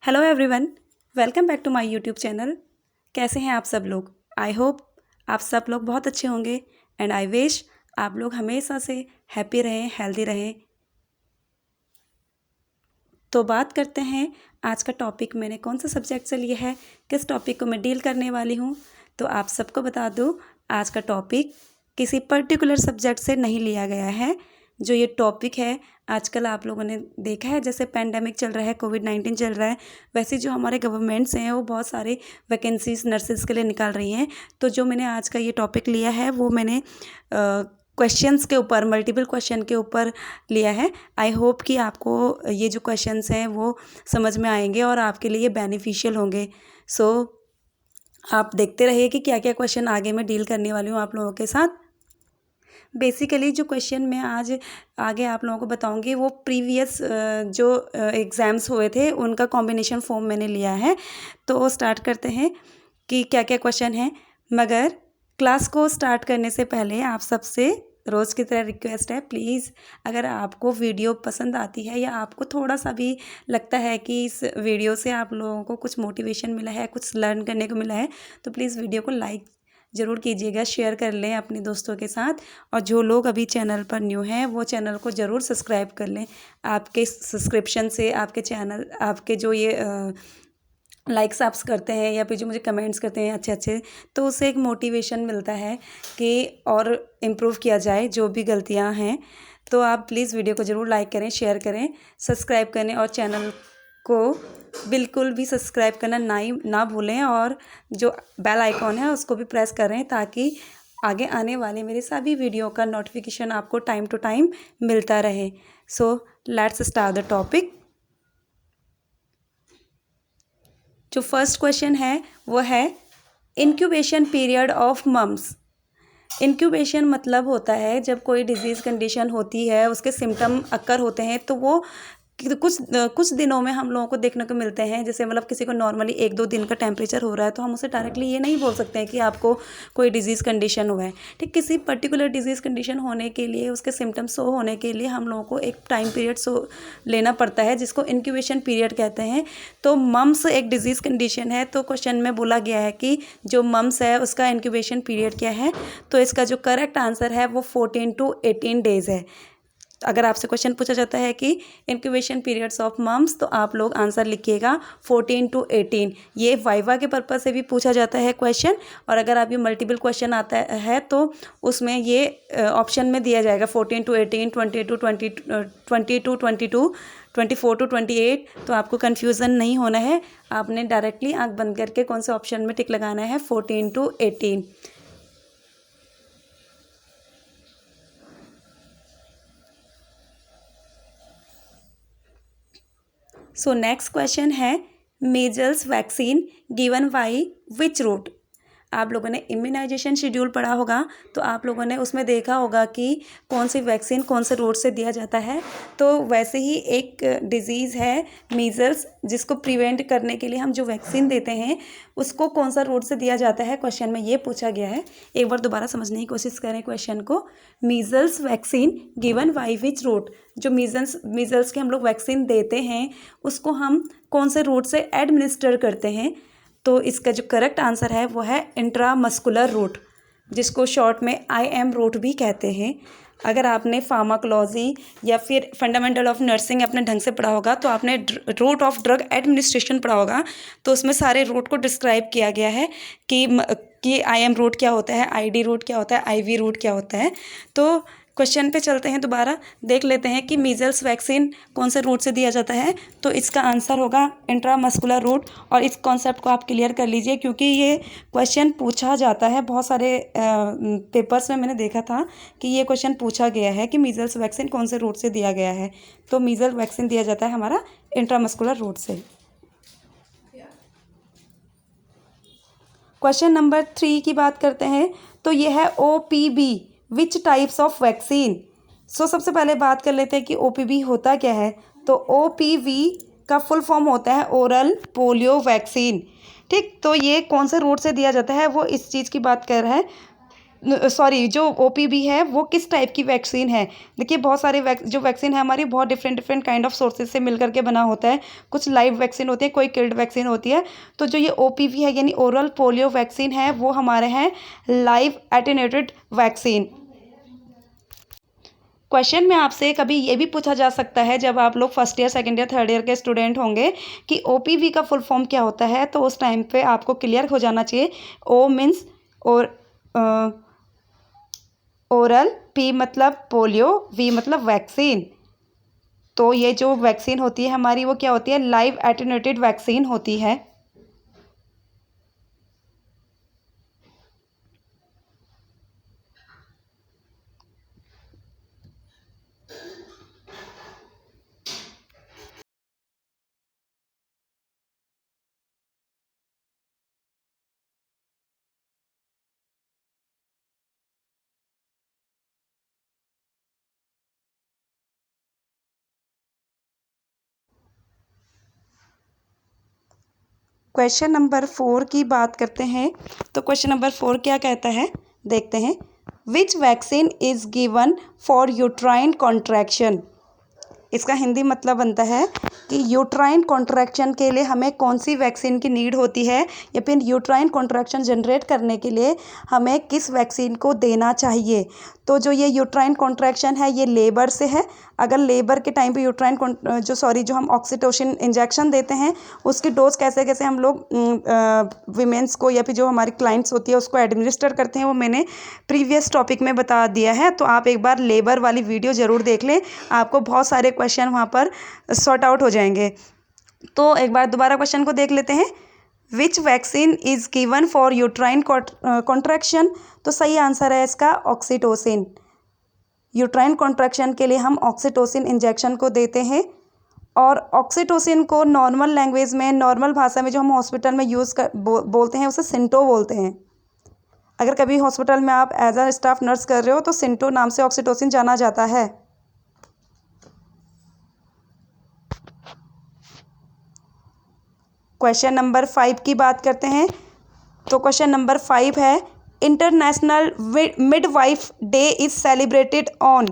Hello everyone, welcome back to my YouTube channel. कैसे हैं आप सब लोग? आई होप आप सब लोग बहुत अच्छे होंगे एंड आई विश आप लोग हमेशा से हैप्पी रहें, हेल्दी रहें। तो बात करते हैं आज का टॉपिक मैंने कौन सा सब्जेक्ट से लिया है, किस टॉपिक को मैं डील करने वाली हूँ। तो आप सबको बता दूँ, आज का टॉपिक किसी पर्टिकुलर सब्जेक्ट से नहीं लिया गया है। जो ये टॉपिक है, आजकल आप लोगों ने देखा है जैसे पेंडेमिक चल रहा है, कोविड-19 चल रहा है, वैसे जो हमारे गवर्नमेंट्स हैं वो बहुत सारे वैकेंसीज नर्सेज़ के लिए निकाल रही हैं। तो जो मैंने आज का ये टॉपिक लिया है वो मैंने क्वेश्चंस के ऊपर, मल्टीपल क्वेश्चन के ऊपर लिया है। आई होप कि आपको ये जो क्वेश्चंस हैं वो समझ में आएंगे और आपके लिए बेनिफिशियल होंगे। सो आप देखते रहिए कि क्या क्या क्वेश्चन आगे मैं डील करने वाली हूँ आप लोगों के साथ। बेसिकली जो क्वेश्चन मैं आज आगे आप लोगों को बताऊंगी वो प्रीवियस जो एग्ज़ाम्स हुए थे उनका कॉम्बिनेशन फॉर्म मैंने लिया है। तो स्टार्ट करते हैं कि क्या क्या क्वेश्चन हैं। मगर क्लास को स्टार्ट करने से पहले आप सबसे रोज़ की तरह रिक्वेस्ट है, प्लीज़ अगर आपको वीडियो पसंद आती है या आपको थोड़ा सा भी लगता है कि इस वीडियो से आप लोगों को कुछ मोटिवेशन मिला है, कुछ लर्न करने को मिला है, तो प्लीज़ वीडियो को लाइक ज़रूर कीजिएगा, शेयर कर लें अपने दोस्तों के साथ। और जो लोग अभी चैनल पर न्यू हैं वो चैनल को ज़रूर सब्सक्राइब कर लें। आपके सब्सक्रिप्शन से आपके चैनल, आपके जो ये लाइक्स आप करते हैं या फिर जो मुझे कमेंट्स करते हैं अच्छे अच्छे, तो उससे एक मोटिवेशन मिलता है कि और इम्प्रूव किया जाए जो भी गलतियां हैं। तो आप प्लीज़ वीडियो को ज़रूर लाइक करें, शेयर करें, सब्सक्राइब करें और चैनल को बिल्कुल भी सब्सक्राइब करना ना भूलें। और जो बेल आइकॉन है उसको भी प्रेस करें ताकि आगे आने वाले मेरे सभी वीडियो का नोटिफिकेशन आपको टाइम टू टाइम मिलता रहे। So let's start the topic. जो फर्स्ट क्वेश्चन है वो है incubation period of mumps. Incubation मतलब होता है जब कोई डिजीज़ कंडीशन होती है, उसके सिम्टम अक्कर होते हैं तो वो कुछ दिनों में हम लोगों को देखने को मिलते हैं। जैसे मतलब किसी को नॉर्मली 1-2 दिन का टेम्परेचर हो रहा है तो हम उसे डायरेक्टली ये नहीं बोल सकते हैं कि आपको कोई डिजीज़ कंडीशन हुआ है। ठीक, किसी पर्टिकुलर डिजीज़ कंडीशन होने के लिए, उसके सिम्टम्स शो होने के लिए हम लोगों को एक टाइम पीरियड लेना पड़ता है जिसको इंक्यूबेशन पीरियड कहते हैं। तो मम्स एक डिजीज़ कंडीशन है, तो क्वेश्चन में बोला गया है कि जो मम्स है उसका इंक्यूबेशन पीरियड क्या है। तो इसका जो करेक्ट आंसर है वो 14 to 18 डेज़ है। अगर आपसे क्वेश्चन पूछा जाता है कि इंक्यूबेशन पीरियड्स ऑफ मम्स, तो आप लोग आंसर लिखिएगा 14 to 18। ये वाइवा के पर्पज़ से भी पूछा जाता है क्वेश्चन, और अगर आप ये मल्टीपल क्वेश्चन आता है तो उसमें ये ऑप्शन में दिया जाएगा 14 to 18, 20 to 22, 24 to 28। तो आपको कन्फ्यूज़न नहीं होना है, आपने डायरेक्टली आँख बंद करके कौन से ऑप्शन में टिक लगाना है, 14 to 18। सो नेक्स्ट क्वेश्चन है measles vaccine given by which route. आप लोगों ने इम्यूनाइजेशन शेड्यूल पढ़ा होगा तो आप लोगों ने उसमें देखा होगा कि कौन सी वैक्सीन कौन से रूट से दिया जाता है। तो वैसे ही एक डिज़ीज़ है मीजल्स, जिसको प्रिवेंट करने के लिए हम जो वैक्सीन देते हैं उसको कौन सा रूट से दिया जाता है, क्वेश्चन में ये पूछा गया है। एक बार दोबारा समझने की कोशिश करें क्वेश्चन को। Measles vaccine given by which route, जो मीजल्स के हम लोग वैक्सीन देते हैं उसको हम कौन से रूट से एडमिनिस्टर करते हैं। तो इसका जो करेक्ट आंसर है वो है इंट्रामस्कुलर रूट, जिसको शॉर्ट में IM रूट भी कहते हैं। अगर आपने फार्माकोलॉजी या फिर फंडामेंटल ऑफ नर्सिंग अपने ढंग से पढ़ा होगा तो आपने रूट ऑफ ड्रग एडमिनिस्ट्रेशन पढ़ा होगा, तो उसमें सारे रूट को डिस्क्राइब किया गया है कि IM रूट क्या होता है, ID रूट क्या होता है, IV रूट क्या होता है। तो क्वेश्चन पे चलते हैं, दोबारा देख लेते हैं कि मीजल्स वैक्सीन कौन से रूट से दिया जाता है। तो इसका आंसर होगा इंट्रामस्कुलर रूट। और इस कॉन्सेप्ट को आप क्लियर कर लीजिए क्योंकि ये क्वेश्चन पूछा जाता है बहुत सारे पेपर्स में। मैंने देखा था कि ये क्वेश्चन पूछा गया है कि मीजल्स वैक्सीन कौन से रूट से दिया गया है। तो मीजल वैक्सीन दिया जाता है हमारा इंट्रामस्कुलर रूट से। क्वेश्चन नंबर 3 की बात करते हैं, तो ये है OPB which types of vaccine. So सबसे पहले बात कर लेते हैं कि OPV होता क्या है। तो OPV का फुल फॉर्म होता है ओरल पोलियो वैक्सीन। ठीक, तो ये कौन से रूट से दिया जाता है वो इस चीज़ की बात कर रहा है। सॉरी, जो OPV है वो किस टाइप की वैक्सीन है। देखिए बहुत सारे जो वैक्सीन है हमारी बहुत different different kind of sources से मिल करके बना होता है। कुछ लाइव वैक्सीन होती है, कोई किल्ड वैक्सीन होती है। तो जो ये OPV है यानी ओरल पोलियो वैक्सीन है वो हमारे हैं लाइव एटेन्यूएटेड वैक्सीन। क्वेश्चन में आपसे कभी ये भी पूछा जा सकता है जब आप लोग first year, second year, third year के स्टूडेंट होंगे कि OPV का फुल फॉर्म क्या होता है, तो उस टाइम पे आपको क्लियर हो जाना चाहिए। O मीन्स ओरल, P मतलब पोलियो, V मतलब वैक्सीन। तो ये जो वैक्सीन होती है हमारी वो क्या होती है, लाइव एटेन्यूएटेड वैक्सीन होती है। क्वेश्चन नंबर 4 की बात करते हैं। तो क्वेश्चन नंबर 4 क्या कहता है, देखते हैं। विच vaccine is given for uterine contraction. इसका हिंदी मतलब बनता है कि यूट्राइन कॉन्ट्रैक्शन के लिए हमें कौन सी वैक्सीन की नीड होती है, या फिर यूट्राइन कॉन्ट्रैक्शन जनरेट करने के लिए हमें किस वैक्सीन को देना चाहिए। तो जो ये यूट्राइन कॉन्ट्रैक्शन है ये लेबर से है। अगर लेबर के टाइम पे जो हम ऑक्सीटोसिन इंजेक्शन देते हैं उसकी डोज कैसे कैसे हम लोग वीमेंस को या फिर जो हमारी क्लाइंट्स होती है उसको एडमिनिस्टर करते हैं, वो मैंने प्रीवियस टॉपिक में बता दिया है। तो आप एक बार लेबर वाली वीडियो ज़रूर देख लें, आपको बहुत सारे क्वेश्चन वहाँ पर सॉर्ट आउट हो जाएंगे। तो एक बार दोबारा क्वेश्चन को देख लेते हैं। विच vaccine is given for uterine contraction. तो सही आंसर है इसका ऑक्सीटोसिन। यूट्राइन कॉन्ट्रैक्शन के लिए हम ऑक्सीटोसिन इंजेक्शन को देते हैं। और ऑक्सीटोसिन को नॉर्मल लैंग्वेज में, नॉर्मल भाषा में जो हम हॉस्पिटल में बोलते हैं उसे सिंटो बोलते हैं। अगर कभी हॉस्पिटल में आप एज अ स्टाफ नर्स कर रहे हो तो सिंटो नाम से ऑक्सीटोसिन जाना जाता है। क्वेश्चन नंबर 5 की बात करते हैं। तो क्वेश्चन नंबर 5 है, international midwife day is celebrated on.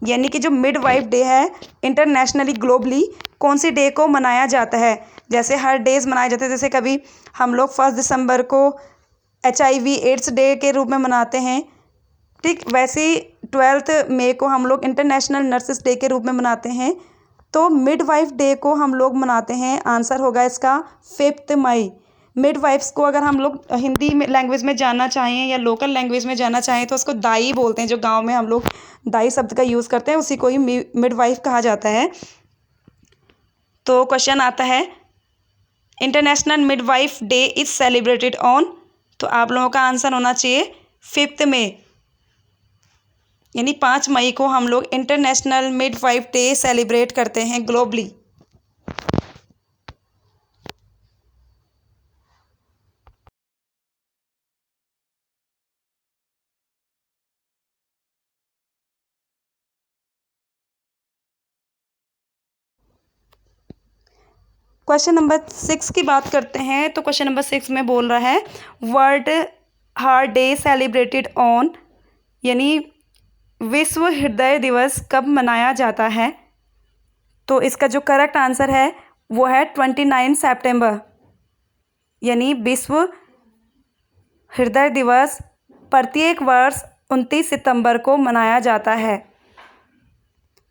यानी कि जो मिडवाइफ डे है इंटरनेशनली, ग्लोबली कौन सी डे को मनाया जाता है। जैसे हर डेज मनाए जाते हैं, जैसे कभी हम लोग 1 दिसंबर को HIV एड्स डे के रूप में मनाते हैं, ठीक वैसे ही 12 मई को हम लोग इंटरनेशनल नर्सेस डे के रूप में मनाते हैं। तो मिडवाइफ डे को हम लोग मनाते हैं, आंसर होगा इसका 5 मई। मिडवाइफ्स को अगर हम लोग हिंदी में लैंग्वेज में जानना चाहें या लोकल लैंग्वेज में जानना चाहें तो उसको दाई बोलते हैं। जो गांव में हम लोग दाई शब्द का यूज़ करते हैं उसी को ही मिडवाइफ कहा जाता है। तो क्वेश्चन आता है, international midwife day is celebrated on. तो आप लोगों का आंसर होना चाहिए 5 मई, यानी 5 मई को हम लोग इंटरनेशनल मिडवाइफ डे सेलिब्रेट करते हैं ग्लोबली। क्वेश्चन नंबर 6 की बात करते हैं। तो क्वेश्चन नंबर 6 में बोल रहा है, world heart day celebrated on, यानी विश्व हृदय दिवस कब मनाया जाता है। तो इसका जो करेक्ट आंसर है वो है 29 सितंबर, यानी विश्व हृदय दिवस प्रत्येक वर्ष 29 सितंबर को मनाया जाता है।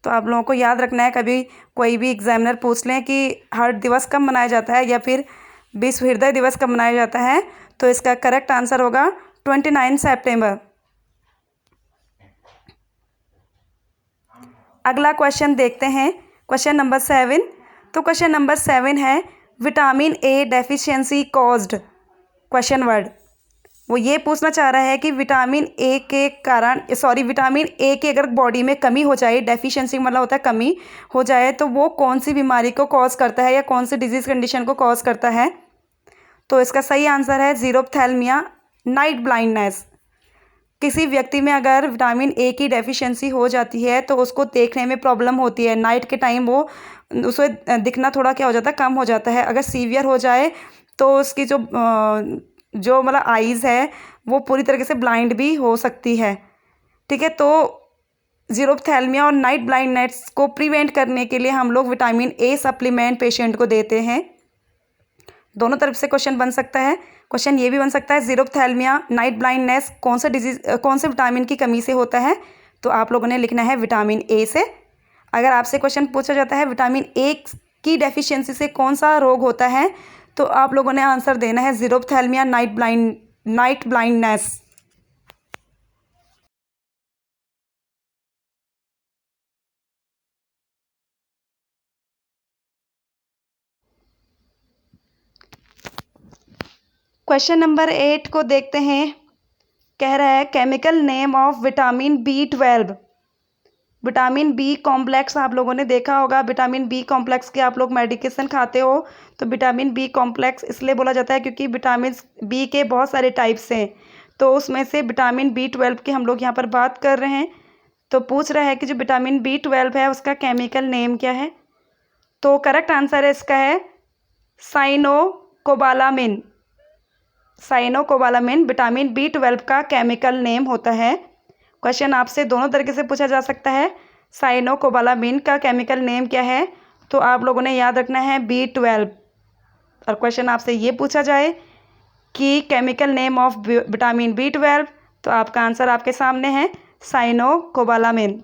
तो आप लोगों को याद रखना है, कभी कोई भी एग्जामिनर पूछ लें कि हार्ट दिवस कब मनाया जाता है या फिर विश्व हृदय दिवस कब मनाया जाता है, तो इसका करेक्ट आंसर होगा 29 सितंबर। अगला क्वेश्चन देखते हैं, क्वेश्चन नंबर 7। तो क्वेश्चन नंबर 7 है, vitamin A deficiency caused question word. वो ये पूछना चाह रहा है कि विटामिन ए की अगर बॉडी में कमी हो जाए, डेफिशिएंसी मतलब होता है कमी हो जाए, तो वो कौन सी बीमारी को कॉज करता है या कौन सी डिजीज़ कंडीशन को कॉज करता है। तो इसका सही आंसर है ज़ीरोफ्थैल्मिया, नाइट ब्लाइंडनेस। किसी व्यक्ति में अगर विटामिन ए की डेफिशिएंसी हो जाती है तो उसको देखने में प्रॉब्लम होती है, नाइट के टाइम वो उसे दिखना थोड़ा क्या हो जाता है, कम हो जाता है। अगर सीवियर हो जाए तो उसकी जो मतलब आइज़ है वो पूरी तरीके से ब्लाइंड भी हो सकती है। ठीक है, तो ज़ीरोफ्थैल्मिया और नाइट ब्लाइंडनेस को प्रिवेंट करने के लिए हम लोग विटामिन ए सप्लीमेंट पेशेंट को देते हैं। दोनों तरफ से क्वेश्चन बन सकता है। क्वेश्चन ये भी बन सकता है ज़ीरोफ्थैल्मिया नाइट ब्लाइंडनेस कौन से विटामिन की कमी से होता है, तो आप लोगों ने लिखना है विटामिन ए से। अगर आपसे क्वेश्चन पूछा जाता है विटामिन ए की डेफिशिएंसी से कौन सा रोग होता है, तो आप लोगों ने आंसर देना है xerophthalmia night blindness. Question number 8 को देखते हैं। कह रहा है chemical name of vitamin B12। Vitamin B complex आप लोगों ने देखा होगा, विटामिन बी कॉम्प्लेक्स के आप लोग मेडिकेशन खाते हो, तो विटामिन बी कॉम्प्लेक्स इसलिए बोला जाता है क्योंकि विटामिन बी के बहुत सारे टाइप्स हैं, तो उसमें से विटामिन B12 की हम लोग यहाँ पर बात कर रहे हैं। तो पूछ रहा है कि जो विटामिन B12 है उसका केमिकल नेम क्या है, तो करेक्ट आंसर है इसका है साइनोकोबालामिन। साइनोकोबालामिन विटामिन B12 का केमिकल नेम होता है। क्वेश्चन आपसे दोनों तरीके से पूछा जा सकता है। साइनोकोबालामिन का केमिकल नेम क्या है, तो आप लोगों ने याद रखना है B12। और क्वेश्चन आपसे ये पूछा जाए कि chemical name of vitamin B12, तो आपका आंसर आपके सामने है साइनोकोबालामिन।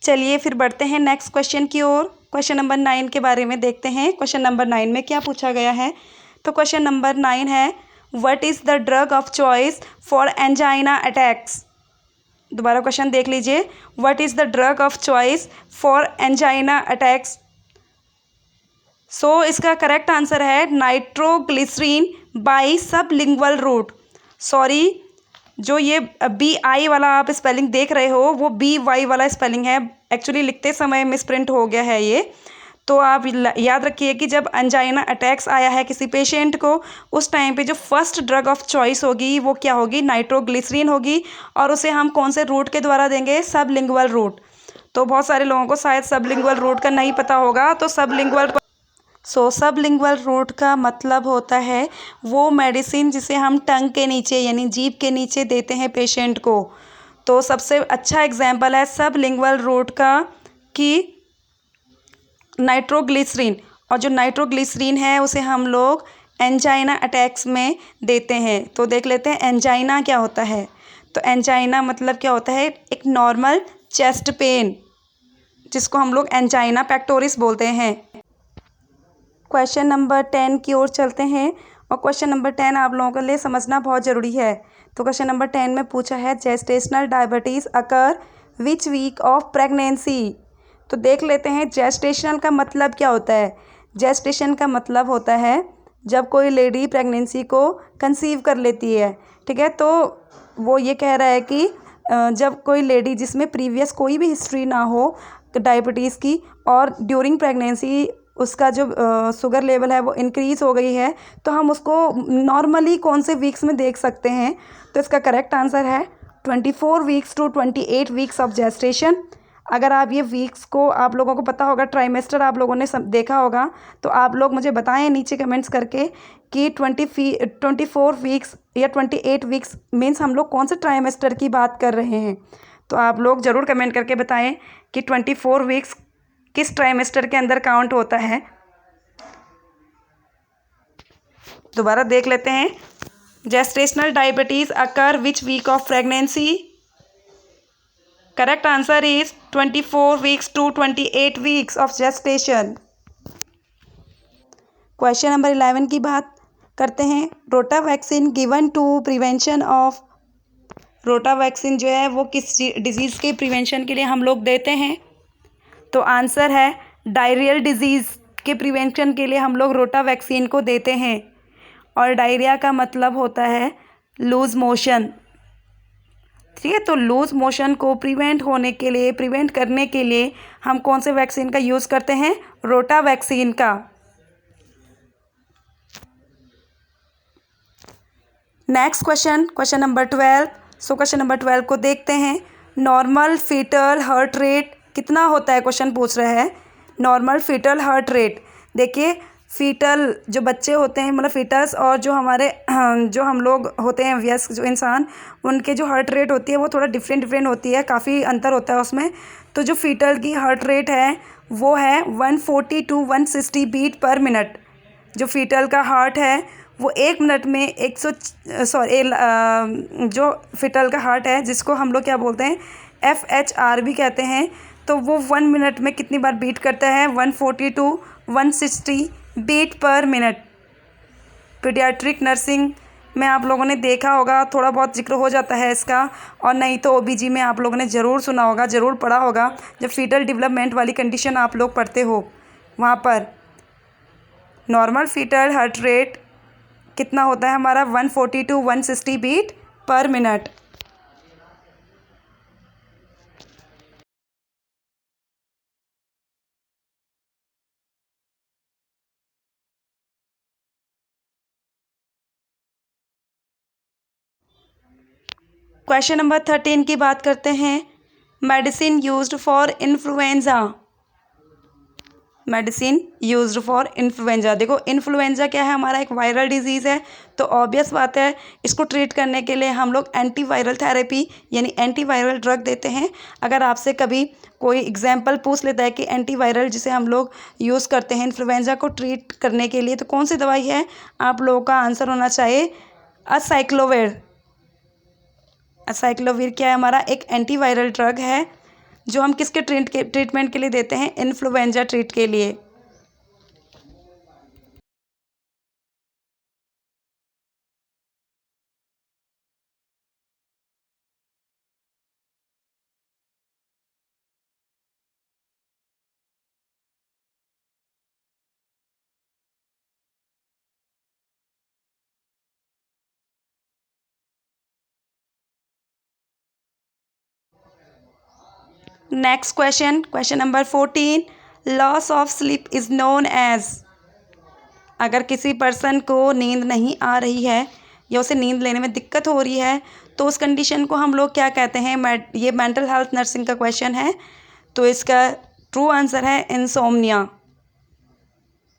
चलिए फिर बढ़ते हैं नेक्स्ट क्वेश्चन की ओर। क्वेश्चन नंबर 9 के बारे में देखते हैं। क्वेश्चन नंबर 9 में क्या पूछा गया है, तो क्वेश्चन नंबर 9 है what is the drug of choice for angina attacks. दोबारा क्वेश्चन देख लीजिए, what is the drug of choice for angina attacks. So इसका करेक्ट आंसर है nitroglycerin by sublingual route. Sorry, जो ये BI वाला आप स्पेलिंग देख रहे हो वो BY वाला स्पेलिंग है, एक्चुअली लिखते समय मिसप्रिंट हो गया है ये। तो आप याद रखिए कि जब एंजाइना अटैक्स आया है किसी पेशेंट को, उस टाइम पे जो फर्स्ट ड्रग ऑफ चॉइस होगी वो क्या होगी, नाइट्रोग्लिसरीन होगी, और उसे हम कौन से रूट के द्वारा देंगे, सबलिंगुअल रूट। तो बहुत सारे लोगों को शायद सबलिंगुअल रूट का नहीं पता होगा, तो सबलिंगुअल रूट का मतलब होता है वो मेडिसिन जिसे हम टंग के नीचे यानी जीभ के नीचे देते हैं पेशेंट को। तो सबसे अच्छा एग्जाम्पल है सबलिंगुअल रूट का कि नाइट्रोग्लिसरीन, और जो नाइट्रोग्लिसरीन है उसे हम लोग एंजाइना अटैक्स में देते हैं। तो देख लेते हैं एंजाइना क्या होता है। तो एंजाइना मतलब क्या होता है, एक नॉर्मल चेस्ट पेन जिसको हम लोग एंजाइना पेक्टोरिस बोलते हैं। क्वेश्चन नंबर 10 की ओर चलते हैं, और क्वेश्चन नंबर 10 आप लोगों के लिए समझना बहुत ज़रूरी है। तो क्वेश्चन नंबर 10 में पूछा है gestational diabetes occur which week of pregnancy. तो देख लेते हैं जेस्टेशनल का मतलब क्या होता है। जेस्टेशन का मतलब होता है जब कोई लेडी प्रेगनेंसी को कंसीव कर लेती है। ठीक है, तो वो ये कह रहा है कि जब कोई लेडी जिसमें प्रीवियस कोई भी हिस्ट्री ना हो डायबिटीज़ की, और ड्यूरिंग प्रेगनेंसी उसका जो शुगर लेवल है वो इंक्रीज़ हो गई है, तो हम उसको नॉर्मली कौन से वीक्स में देख सकते हैं। तो इसका करेक्ट आंसर है 24 weeks to 28 weeks of gestation. अगर आप ये वीक्स को आप लोगों को पता होगा, ट्राइमेस्टर आप लोगों ने देखा होगा, तो आप लोग मुझे बताएं नीचे कमेंट्स करके कि 24 वीक्स या 28 वीक्स मीन्स हम लोग कौन से ट्राइमेस्टर की बात कर रहे हैं। तो आप लोग ज़रूर कमेंट करके बताएं कि 24 वीक्स किस ट्राइमेस्टर के अंदर काउंट होता है। दोबारा देख लेते हैं, gestational diabetes occur which week of pregnancy. Correct answer is 24 weeks to 28 weeks of gestation. Question number 11 की बात करते हैं। Rota vaccine given to prevention of. Rota vaccine जो है वो किस डिजीज़ के प्रिवेंशन के लिए हम लोग देते हैं, तो आंसर है डायरियल डिजीज़ के प्रिवेंशन के लिए हम लोग रोटा वैक्सीन को देते हैं। और डायरिया का मतलब होता है लूज़ मोशन। ठीक है। तो लूज मोशन को प्रिवेंट करने के लिए हम कौन से वैक्सीन का यूज़ करते हैं? रोटा वैक्सीन का। Next question number 12। Question number 12 को देखते हैं। नॉर्मल फीटल हार्ट रेट कितना होता है? क्वेश्चन पूछ रहे हैं नॉर्मल फीटल हार्ट रेट। देखिए, फीटल जो बच्चे होते हैं, मतलब फीटस, और जो हमारे जो हम लोग होते हैं वयस्क जो इंसान, उनके जो हार्ट रेट होती है वो थोड़ा डिफरेंट होती है, काफ़ी अंतर होता है उसमें। तो जो फीटल की हार्ट रेट है वो है 140 to 160 बीट पर मिनट। जो फीटल का हार्ट है वो 1 मिनट में जो फीटल का हार्ट है, जिसको हम लोग क्या बोलते हैं, FHR भी कहते हैं, तो वो 1 मिनट में कितनी बार बीट करता है? 140 to 160 beat per minute. Paediatric nursing में आप लोगों ने देखा होगा, थोड़ा बहुत जिक्र हो जाता है इसका, और नहीं तो OBG में आप लोगों ने ज़रूर सुना होगा, ज़रूर पढ़ा होगा। जब फीटल डेवलपमेंट वाली कंडीशन आप लोग पढ़ते हो, वहाँ पर नॉर्मल फीटल हार्ट रेट कितना होता है हमारा? 140 to 160 beat per minute. Question number 13 की बात करते हैं। Medicine used for influenza. Medicine used for influenza. देखो, इन्फ्लुएंजा क्या है? हमारा एक वायरल डिजीज़ है, तो ऑब्वियस बात है इसको ट्रीट करने के लिए हम लोग एंटीवायरल थेरेपी यानी एंटीवायरल ड्रग देते हैं। अगर आपसे कभी कोई एग्जाम्पल पूछ लेता है कि एंटीवायरल जिसे हम लोग यूज़ करते हैं इन्फ्लुएंजा को ट्रीट करने के लिए, तो कौन सी दवाई है? आप लोगों का आंसर होना चाहिए असाइक्लोविर। असाइक्लोविर क्या है? हमारा एक एंटीवायरल ड्रग है जो हम किसके ट्रीटमेंट के लिए देते हैं? इन्फ्लुएंजा ट्रीट के लिए। Next question number 14। Loss of sleep is known as. अगर किसी पर्सन को नींद नहीं आ रही है या उसे नींद लेने में दिक्कत हो रही है, तो उस कंडीशन को हम लोग क्या कहते हैं? ये मेंटल हेल्थ नर्सिंग का क्वेश्चन है, तो इसका ट्रू आंसर है इंसोम्निया।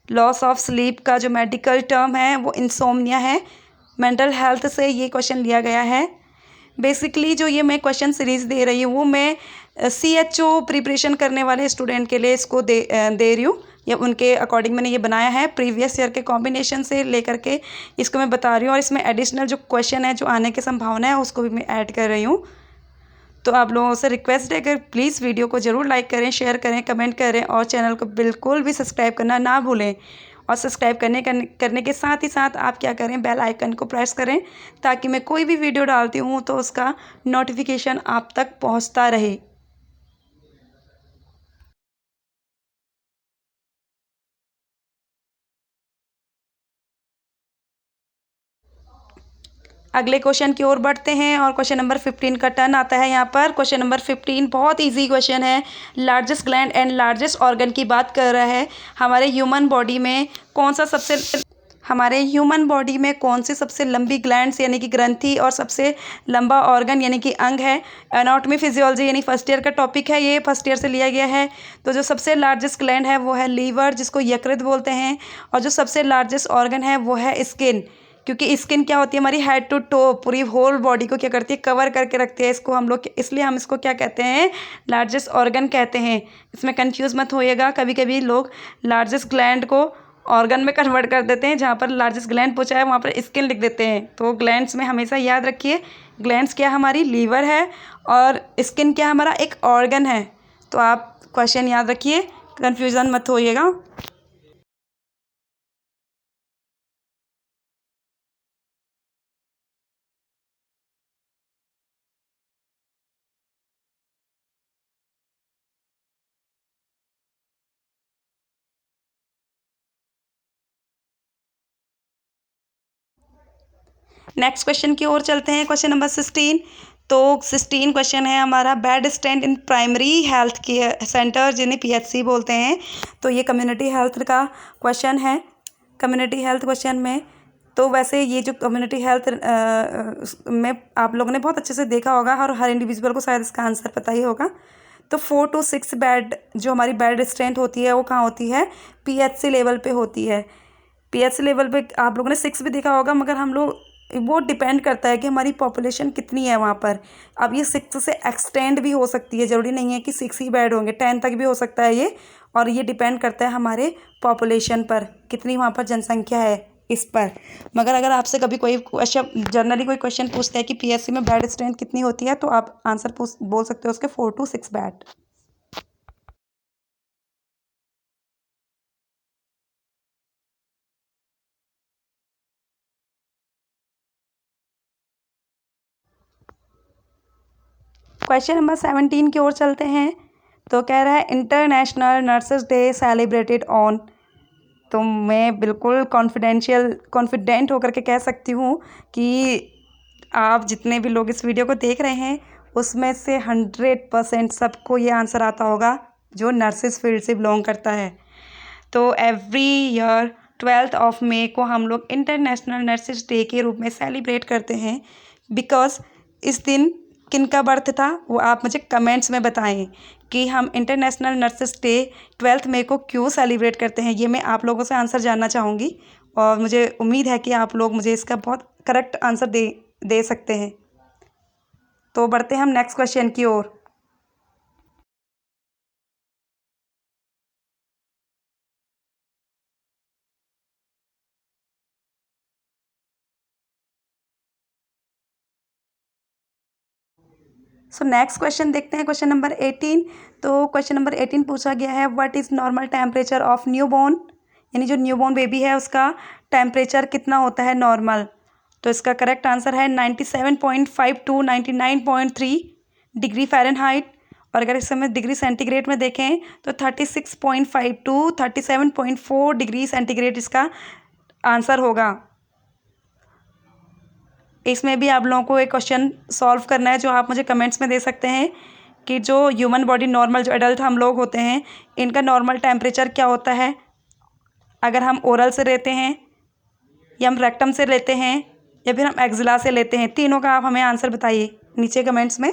लॉस ऑफ स्लीप का जो मेडिकल टर्म है वो इंसोम्निया है। मेंटल हेल्थ से ये क्वेश्चन लिया गया है। बेसिकली जो ये मैं क्वेश्चन सीरीज़ दे रही हूँ वो मैं CHO प्रिपरेशन करने वाले स्टूडेंट के लिए इसको दे रही हूँ, या उनके अकॉर्डिंग मैंने ये बनाया है। प्रीवियस ईयर के कॉम्बिनेशन से लेकर के इसको मैं बता रही हूँ, और इसमें एडिशनल जो क्वेश्चन है जो आने की संभावना है उसको भी मैं ऐड कर रही हूँ। तो आप लोगों से रिक्वेस्ट है कि प्लीज़ वीडियो को ज़रूर लाइक करें, शेयर करें, कमेंट करें, और चैनल को बिल्कुल भी सब्सक्राइब करना ना भूलें। और सब्सक्राइब करने के साथ ही साथ आप क्या करें? बेल आइकन को प्रेस करें, ताकि मैं कोई भी वीडियो डालती हूँ तो उसका नोटिफिकेशन आप तक पहुँचता रहे। अगले क्वेश्चन की ओर बढ़ते हैं, और क्वेश्चन नंबर 15 का टर्न आता है यहाँ पर। क्वेश्चन नंबर 15 बहुत इजी क्वेश्चन है। Largest gland and largest organ की बात कर रहा है। हमारे ह्यूमन बॉडी में कौन सी सबसे लंबी ग्लैंड्स यानी कि ग्रंथि और सबसे लंबा ऑर्गन यानी कि अंग है? एनाटॉमी फिजियोलॉजी यानी फर्स्ट ईयर का टॉपिक है, ये फर्स्ट ईयर से लिया गया है। तो जो सबसे लार्जेस्ट ग्लैंड है वो है लीवर, जिसको यकृत बोलते हैं, और जो सबसे लार्जेस्ट ऑर्गन है वो है स्किन। क्योंकि स्किन क्या होती है? हमारी हेड टू टो पूरी होल बॉडी को क्या करती है? कवर करके रखती है। इसको हम लोग, इसलिए हम इसको क्या कहते हैं? लार्जेस्ट ऑर्गन कहते हैं। इसमें कंफ्यूज मत होइएगा, कभी कभी लोग लार्जेस्ट ग्लैंड को ऑर्गन में कन्वर्ट कर देते हैं, जहाँ पर लार्जेस्ट ग्लैंड पूछा है वहाँ पर स्किन लिख देते हैं। तो ग्लैंड्स में हमेशा याद रखिए, ग्लैंड्स क्या हमारी लीवर है, और स्किन क्या हमारा एक ऑर्गन है। तो आप क्वेश्चन याद रखिए, कन्फ्यूज़न मत होइएगा। नेक्स्ट क्वेश्चन की ओर चलते हैं। Question number 16। तो 16 क्वेश्चन है हमारा, bed stand in primary health care centre जिन्हें PHC बोलते हैं। तो ये कम्युनिटी हेल्थ का क्वेश्चन है, कम्युनिटी हेल्थ क्वेश्चन में। तो वैसे ये जो कम्युनिटी हेल्थ में आप लोगों ने बहुत अच्छे से देखा होगा और हर इंडिविजुअल को शायद इसका आंसर पता ही होगा। तो 4 to 6 बेड जो हमारी बेड स्ट्रेंथ होती है वो कहाँ होती है, PHC लेवल पे होती है। PHC लेवल पे आप लोगों ने 6 भी देखा होगा, मगर हम लोग वो डिपेंड करता है कि हमारी पॉपुलेशन कितनी है वहाँ पर। अब ये 6 से एक्सटेंड भी हो सकती है, ज़रूरी नहीं है कि 6 ही बेड होंगे, 10 तक भी हो सकता है ये। और ये डिपेंड करता है हमारे पॉपुलेशन पर, कितनी वहाँ पर जनसंख्या है इस पर। मगर अगर आपसे कभी कोई क्वेश्चन, जनरली कोई क्वेश्चन पूछता है कि PHC में बेड स्ट्रेंथ कितनी होती है, तो आप आंसर बोल सकते हो उसके 4 to 6 बेड। क्वेश्चन नंबर 17 की ओर चलते हैं। तो कह रहा है international nurses day celebrated on. तो मैं बिल्कुल कॉन्फिडेंट होकर के कह सकती हूँ कि आप जितने भी लोग इस वीडियो को देख रहे हैं उसमें से 100% सबको ये आंसर आता होगा जो नर्सिस फील्ड से बिलोंग करता है। तो एवरी ईयर 12 मई को हम लोग इंटरनेशनल नर्सिस डे के रूप में सेलिब्रेट करते हैं। बिकॉज इस दिन किनका बर्थ था वो आप मुझे कमेंट्स में बताएं कि हम इंटरनेशनल नर्सिस डे 12 मई को क्यों सेलिब्रेट करते हैं। ये मैं आप लोगों से आंसर जानना चाहूँगी और मुझे उम्मीद है कि आप लोग मुझे इसका बहुत करेक्ट आंसर दे सकते हैं। तो बढ़ते हैं हम नेक्स्ट क्वेश्चन की ओर। सो नेक्स्ट क्वेश्चन देखते हैं, क्वेश्चन नंबर 18। तो क्वेश्चन नंबर 18 पूछा गया है, what is normal temperature of newborn, यानी जो न्यूबॉर्न बेबी है उसका टेम्परेचर कितना होता है नॉर्मल। तो इसका करेक्ट आंसर है 97.5 to 99.3 डिग्री फ़ारेनहाइट। और अगर इस समय डिग्री सेंटीग्रेड में देखें तो 36.5 to 37.4 डिग्री सेंटीग्रेड इसका आंसर होगा। इसमें भी आप लोगों को एक क्वेश्चन सॉल्व करना है जो आप मुझे कमेंट्स में दे सकते हैं कि जो ह्यूमन बॉडी नॉर्मल, जो एडल्ट हम लोग होते हैं, इनका नॉर्मल टेम्परेचर क्या होता है अगर हम ओरल से लेते हैं या हम रेक्टम से लेते हैं या फिर हम एक्जिला से लेते हैं। तीनों का आप हमें आंसर बताइए नीचे कमेंट्स में।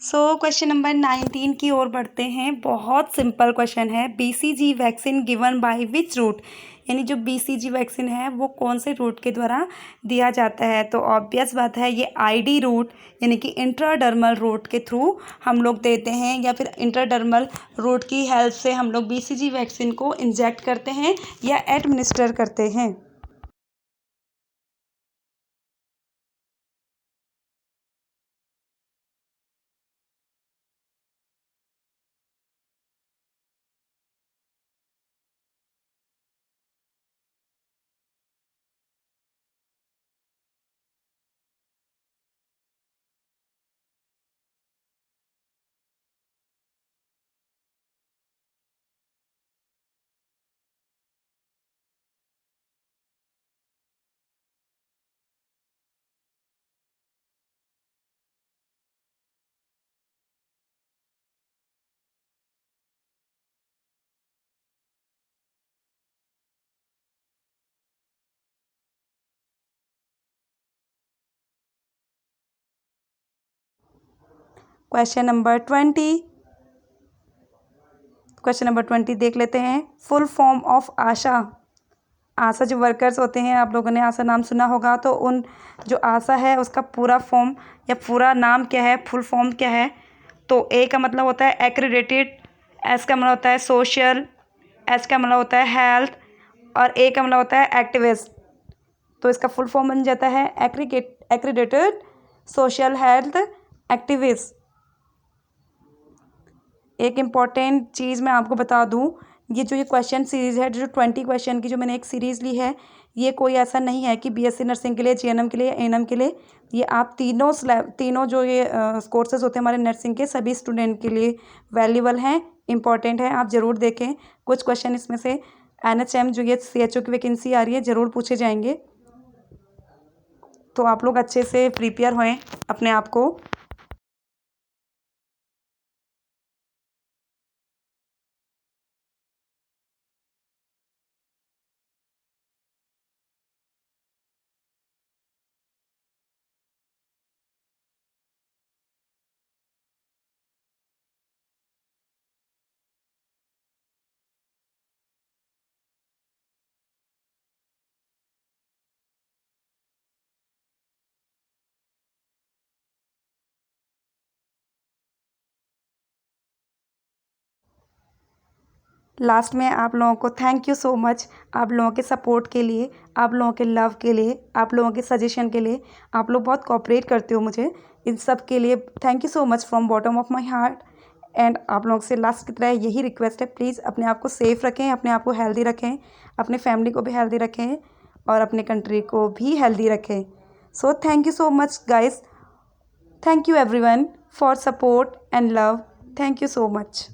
सो क्वेश्चन नंबर 19 की ओर बढ़ते हैं। बहुत सिंपल क्वेश्चन है, BCG vaccine given by which route, यानी जो BCG वैक्सीन है वो कौन से रूट के द्वारा दिया जाता है। तो ऑब्वियस बात है ये ID रूट यानी कि इंट्राडर्मल रूट के थ्रू हम लोग देते हैं, या फिर इंट्राडर्मल रूट की हेल्प से हम लोग BCG वैक्सीन को इंजेक्ट करते हैं या एडमिनिस्टर करते हैं। क्वेश्चन नंबर 20 देख लेते हैं। फुल फॉर्म ऑफ आशा। आशा जो वर्कर्स होते हैं, आप लोगों ने आशा नाम सुना होगा, तो उन जो आशा है उसका पूरा फॉर्म या पूरा नाम क्या है, फुल फॉर्म क्या है। तो A का मतलब होता है एक्रेडिटेड, S का मतलब होता है सोशल, S का मतलब होता है हेल्थ, और ए का मतलब होता है एक्टिविस्ट, तो इसका फुल फॉर्म बन जाता है एक्रीडेटेड सोशल हेल्थ एक्टिविस्ट। एक इम्पॉर्टेंट चीज़ मैं आपको बता दूं, ये क्वेश्चन सीरीज़ है, जो 20 क्वेश्चन की जो मैंने एक सीरीज़ ली है, ये कोई ऐसा नहीं है कि बीएससी नर्सिंग के लिए, जीएनएम के लिए, एएनएम के लिए। ये आप तीनों जो ये कोर्सेज होते हैं हमारे नर्सिंग के, सभी स्टूडेंट के लिए वैल्यूबल हैं, इंपॉर्टेंट है। आप ज़रूर देखें। कुछ क्वेश्चन इसमें से एनएचएम जो ये सीएचओ की वैकेंसी आ रही है, ज़रूर पूछे जाएंगे। तो आप लोग अच्छे से प्रिपेयर होएं अपने आप को। लास्ट में आप लोगों को थैंक यू सो मच, आप लोगों के सपोर्ट के लिए, आप लोगों के लव के लिए, आप लोगों के सजेशन के लिए। आप लोग बहुत कोऑपरेट करते हो मुझे, इन सब के लिए thank you so much from bottom of my heart. And आप लोगों से लास्ट की तरह यही रिक्वेस्ट है, प्लीज़ अपने आप को सेफ़ रखें, अपने आप को हेल्दी रखें, अपने फैमिली को भी हेल्दी रखें और अपने कंट्री को भी हेल्दी रखें। So thank you so much guys, thank you everyone for support and love, thank you so much.